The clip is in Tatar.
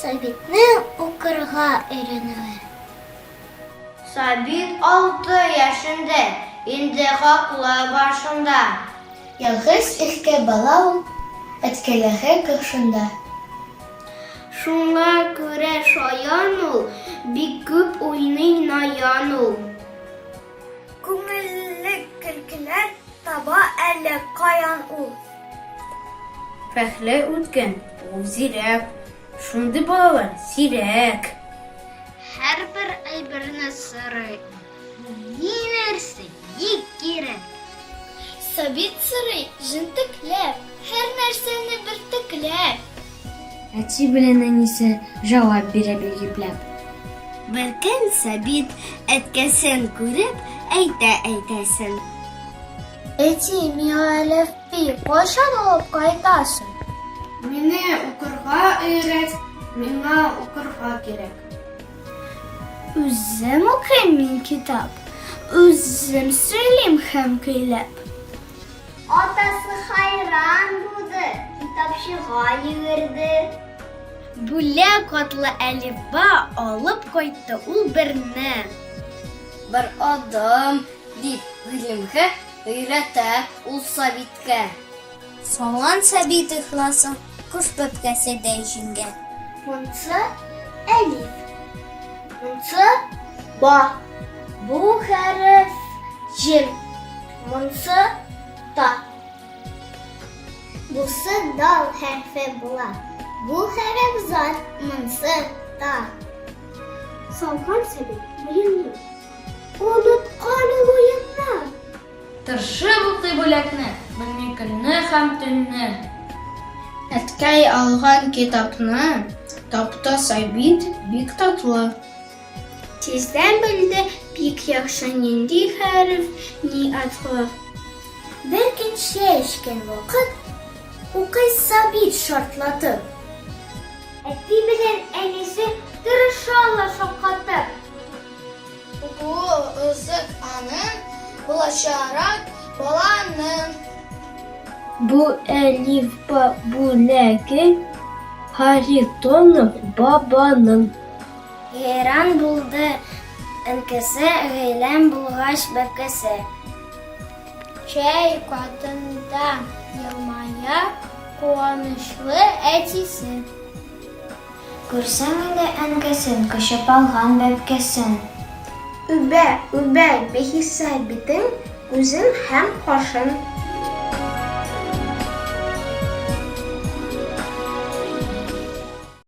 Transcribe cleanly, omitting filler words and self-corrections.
Сабитның укырга өйрәнүе. Сабит 6 яшендә, инде хаклы башында. Ялгыз иркә бала ул, әткәләре каршында. Шуңа күрә шаян ул, бик күп уйный наян ул. Күңелле көлкеләр таба әле каян ул. Фәхле үткән, ул зирәк, шундый балалар сирәк. Һәрбер әйберне сорый, ни нәрсә, ни кирәк. Сабит сорый, җентекләп, һәр нәрсәне бертекләп. Әти белән әнисе җавап бирә бигипләп. Бер Сабит әткәсен күреп әйтәсен. Әти, миңа әлифби кайчан алып кайтасың? Мине укырга өйрәт, миңа укырга кирәк. Үзем укыйм мин китап, үзем сөйлим һәм көйләп. Атасы хайран булды, китапчыга йөгерде. Бүләк атлы әлифба алып кайтты ул берне. Бер адам дип гыйлемгә өйрәтә ул Сабиткә. Салган Сабит ихласын кош бәбкәседәй җиңгән. Монсы әлиф, монсы ба. Бу хәреф җим, монсы та. Бусы дал хәрфе була. Бу хәреф зат, монсы та. Салган Сабит уенны, оныткан уенны. Тырышып укый бүләкне, белми көнне һәм төнне. Әткәй алган китапны тапты Сабит бик татлы. Тиздән белде бик яхшы нинди хәреф, ни атлы. Бер көн чәй эчкән вакыт укый Сабит шартлатып. Әти белән әнисе тырышалар шаккатып. Бу ызык аның булачарак баланың. Бу әлифба бүләге Харитонов бабаның. Гайран булды әнкәсе, гыйләм булгач бәбкәсе. Чәй катында елмая куанычлы әтисе. Күрсәң инде әнкәсен, кочып алган бәбкәсен. Үбә, бихисә битен, үзен һәм кашын.